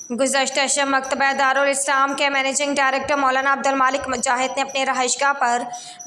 گزشتہ شب مکتبہ دارالاسلام کے منیجنگ ڈائریکٹر مولانا عبد المالک مجاہد نے اپنی رہائشگاہ پر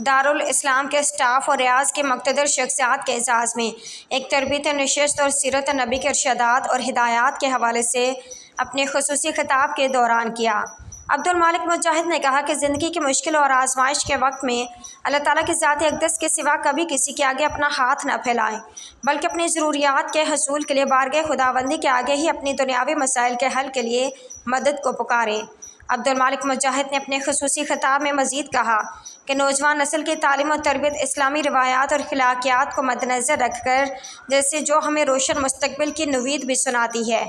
دارالاسلام کے اسٹاف اور ریاض کی مقتدر شخصیات کے اعزاز میں ایک تربیتی نشست اور سیرت نبی کے ارشادات اور ہدایات کے حوالے سے اپنے خصوصی خطاب کے دوران کیا۔ عبد المالک مجاہد نے کہا کہ زندگی کی مشکل اور آزمائش کے وقت میں اللہ تعالیٰ کی ذات اقدس کے سوا کبھی کسی کے آگے اپنا ہاتھ نہ پھیلائیں، بلکہ اپنی ضروریات کے حصول کے لیے بارگاہ خداوندی کے آگے ہی اپنی دنیاوی مسائل کے حل کے لیے مدد کو پکاریں۔ عبد المالک مجاہد نے اپنے خصوصی خطاب میں مزید کہا کہ نوجوان نسل کی تعلیم و تربیت اسلامی روایات اور اخلاقیات کو مد نظر رکھ کر جیسے جو ہمیں روشن مستقبل کی نوید بھی سناتی ہے،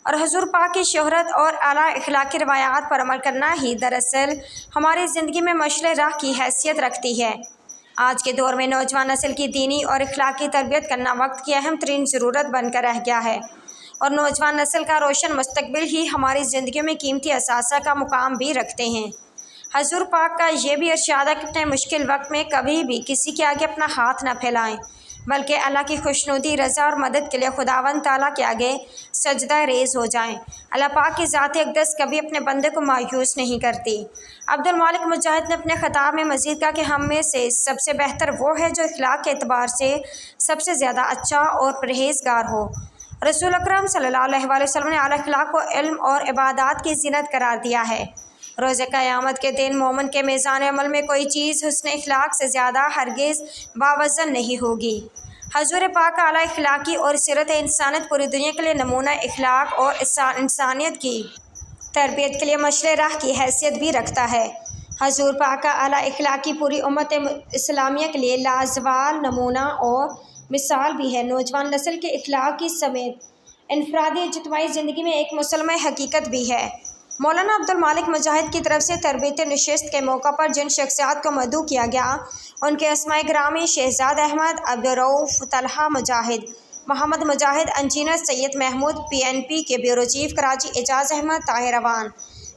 اور حضور پاک کی شہرت اور اعلیٰ اخلاقی روایات پر عمل کرنا ہی دراصل ہماری زندگی میں مشعل راہ کی حیثیت رکھتی ہے۔ آج کے دور میں نوجوان نسل کی دینی اور اخلاقی تربیت کرنا وقت کی اہم ترین ضرورت بن کر رہ گیا ہے، اور نوجوان نسل کا روشن مستقبل ہی ہماری زندگیوں میں قیمتی اثاثہ کا مقام بھی رکھتے ہیں۔ حضور پاک کا یہ بھی ارشاد ہے کہ اپنے مشکل وقت میں کبھی بھی کسی کے آگے اپنا ہاتھ نہ پھیلائیں، بلکہ اللہ کی خوشنودی، رضا اور مدد کے لیے خداوند تعالیٰ کے آگے سجدہ ریز ہو جائیں۔ اللہ پاک کی ذات اقدس کبھی اپنے بندے کو مایوس نہیں کرتی۔ عبد المالک مجاہد نے اپنے خطاب میں مزید کہا کہ ہم میں سے سب سے بہتر وہ ہے جو اخلاق کے اعتبار سے سب سے زیادہ اچھا اور پرہیزگار ہو۔ رسول اکرم صلی اللہ علیہ وآلہ وسلم نے اعلیٰ اخلاق کو علم اور عبادات کی زینت قرار دیا ہے۔ روز قیامت کے دن مومن کے میزان عمل میں کوئی چیز حسن اخلاق سے زیادہ ہرگز باوزن نہیں ہوگی۔ حضور پاک کا اعلیٰ اخلاقی اور سیرت انسانیت پوری دنیا کے لیے نمونہ اخلاق اور انسانیت کی تربیت کے لیے مشعل راہ کی حیثیت بھی رکھتا ہے۔ حضور پاک کا اعلیٰ اخلاقی پوری امت اسلامیہ کے لیے لازوال نمونہ اور مثال بھی ہے۔ نوجوان نسل کے اخلاقی سمیت انفرادی اجتماعی زندگی میں ایک مسلمہ حقیقت بھی ہے۔ مولانا عبد المالک مجاہد کی طرف سے تربیتی نشست کے موقع پر جن شخصیات کو مدعو کیا گیا ان کے اسماء گرامی شہزاد احمد، عبدالرؤف، طلحہ مجاہد، محمد مجاہد، انجینئر سید محمود، PNP کے بیورو چیف کراچی اعجاز احمد طاہر اوان،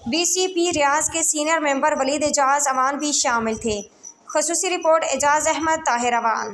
BCP ریاض کے سینئر ممبر ولید اعجاز اوان بھی شامل تھے۔ خصوصی رپورٹ اعجاز احمد طاہر اوان۔